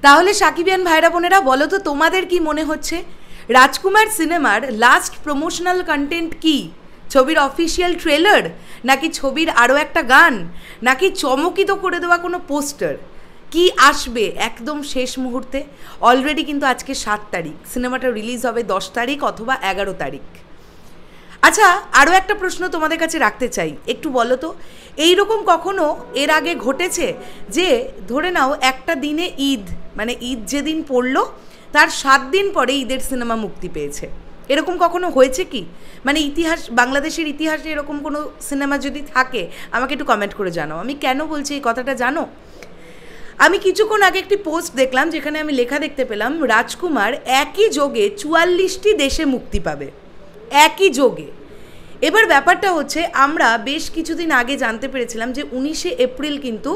তাহলে সাকিবিয়ান ভাইরা বোনেরা বলো তো তোমাদের কি মনে হচ্ছে রাজকুমার সিনেমার লাস্ট প্রমোশনাল কন্টেন্ট কি? ছবির অফিসিয়াল ট্রেলার, নাকি ছবির আরও একটা গান, নাকি চমকিত করে দেওয়া কোনো পোস্টার? কি আসবে একদম শেষ মুহূর্তে? অলরেডি কিন্তু আজকে 7 তারিখ, সিনেমাটা রিলিজ হবে 10 তারিখ অথবা 11 তারিখ। আচ্ছা, আরও একটা প্রশ্ন তোমাদের কাছে রাখতে চাই, একটু বলো তো, এইরকম কখনো এর আগে ঘটেছে যে ধরে নাও একটা দিনে ঈদ, মানে ঈদ যেদিন পড়লো তার 7 দিন পরে ঈদের সিনেমা মুক্তি পেয়েছে? এরকম কখনো হয়েছে কি? মানে ইতিহাস, বাংলাদেশের ইতিহাসে এরকম কোনো সিনেমা যদি থাকে আমাকে একটু কমেন্ট করে জানাও। আমি কেন বলছি এই কথাটা জানো? আমি কিছুক্ষণ আগে একটি পোস্ট দেখলাম যেখানে আমি লেখা দেখতে পেলাম রাজকুমার একই যোগে 44টি দেশে মুক্তি পাবে, একই যোগে। এবার ব্যাপারটা হচ্ছে আমরা বেশ কিছুদিন আগে জানতে পেরেছিলাম যে 19শে এপ্রিল কিন্তু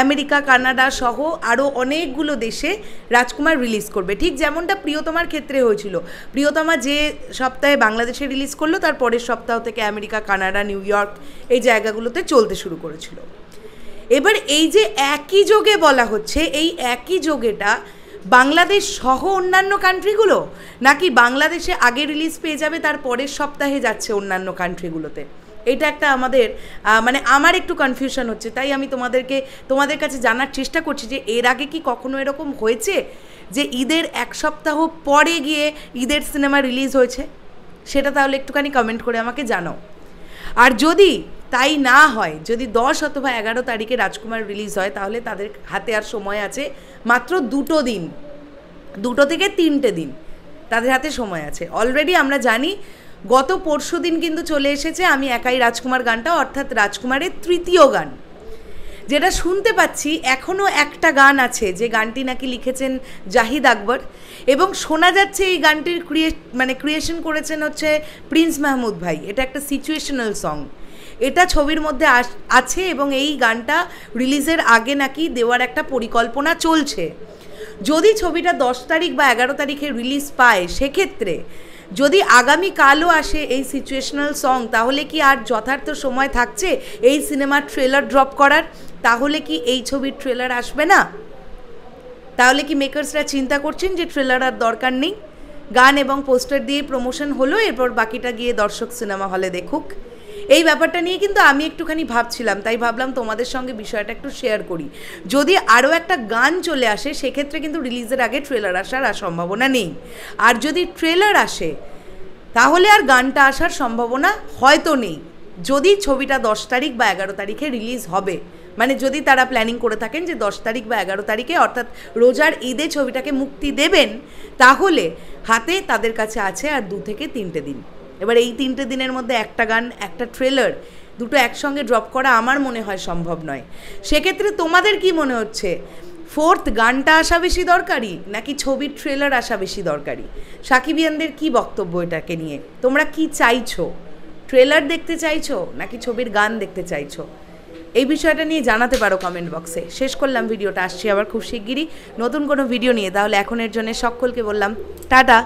আমেরিকা, কানাডা সহ আরও অনেকগুলো দেশে রাজকুমার রিলিজ করবে, ঠিক যেমনটা প্রিয়তমার ক্ষেত্রে হয়েছিল। প্রিয়তমা যে সপ্তাহে বাংলাদেশে রিলিজ করলো তার পরের সপ্তাহ থেকে আমেরিকা, কানাডা, নিউ ইয়র্ক এই জায়গাগুলোতে চলতে শুরু করেছিল। এবার এই যে একই যোগে বলা হচ্ছে, এই একই যোগেটা বাংলাদেশ সহ অন্যান্য কান্ট্রিগুলো, নাকি বাংলাদেশে আগে রিলিজ পেয়ে যাবে তার পরের সপ্তাহে যাচ্ছে অন্যান্য কান্ট্রিগুলোতে? এটা একটা আমাদের মানে আমার একটু কনফিউশন হচ্ছে। তাই আমি তোমাদের কাছে জানার চেষ্টা করছি যে এর আগে কি কখনো এরকম হয়েছে যে ঈদের 1 সপ্তাহ পরে গিয়ে ঈদের সিনেমা রিলিজ হয়েছে? সেটা তাহলে একটুখানি কমেন্ট করে আমাকে জানাও। আর যদি তাই না হয়, যদি 10 অথবা 11 তারিখে রাজকুমার রিলিজ হয়, তাহলে তাদের হাতে আর সময় আছে মাত্র 2 দিন, 2 থেকে 3টে দিন তাদের হাতে সময় আছে। অলরেডি আমরা জানি গত পরশু দিন কিন্তু চলে এসেছে আমি একাই রাজকুমার গানটা, অর্থাৎ রাজকুমারের 3য় গান, যেটা শুনতে পাচ্ছি এখনও একটা গান আছে যে গানটি নাকি লিখেছেন জাহিদ আকবর, এবং শোনা যাচ্ছে এই গানটির ক্রিয়েশন করেছেন হচ্ছে প্রিন্স মাহমুদ ভাই। এটা একটা সিচুয়েশনাল সং, এটা ছবির মধ্যে আছে এবং এই গানটা রিলিজের আগে নাকি দেওয়ার একটা পরিকল্পনা চলছে। যদি ছবিটা 10 তারিখ বা 11 তারিখে রিলিজ পায়, সেক্ষেত্রে যদি আগামীকালও আসে এই সিচুয়েশনাল সং, তাহলে কি আর যথার্থ সময় থাকছে এই সিনেমার ট্রেলার ড্রপ করার? তাহলে কি এই ছবির ট্রেলার আসবে না? তাহলে কি মেকার্সরা চিন্তা করছেন যে ট্রেলার আর দরকার নেই, গান এবং পোস্টার দিয়ে প্রমোশন হলো, এরপর বাকিটা গিয়ে দর্শক সিনেমা হলে দেখুক? এই ব্যাপারটা নিয়ে কিন্তু আমি একটুখানি ভাবছিলাম, তাই ভাবলাম তোমাদের সঙ্গে বিষয়টা একটু শেয়ার করি। যদি আরও একটা গান চলে আসে, সেক্ষেত্রে কিন্তু রিলিজের আগে ট্রেলার আসার আর সম্ভাবনা নেই। আর যদি ট্রেলার আসে, তাহলে আর গানটা আসার সম্ভাবনা হয়তো নেই, যদি ছবিটা 10 তারিখ বা 11 তারিখে রিলিজ হবে। মানে যদি তারা প্ল্যানিং করে থাকেন যে 10 তারিখ বা 11 তারিখে, অর্থাৎ রোজার ঈদে ছবিটাকে মুক্তি দেবেন, তাহলে হাতে তাদের কাছে আছে আর 2 থেকে 3টে দিন। এবার এই 3টে দিনের মধ্যে একটা গান, একটা ট্রেলার, দুটো একসঙ্গে ড্রপ করা আমার মনে হয় সম্ভব নয়। সেক্ষেত্রে তোমাদের কি মনে হচ্ছে, 4th গানটা আসা বেশি দরকারি, নাকি ছবির ট্রেলার আসা বেশি দরকারি? সাকিবিয়ানদের কি বক্তব্য এটাকে নিয়ে? তোমরা কি চাইছো? ট্রেলার দেখতে চাইছো নাকি ছবির গান দেখতে চাইছো? এই বিষয়টা নিয়ে জানাতে পারো কমেন্ট বক্সে। শেষ করলাম ভিডিওটা, আসছি আবার খুব শিগগিরই নতুন কোনো ভিডিও নিয়ে। তাহলে এখনের জন্য সকলকে বললাম টাটা।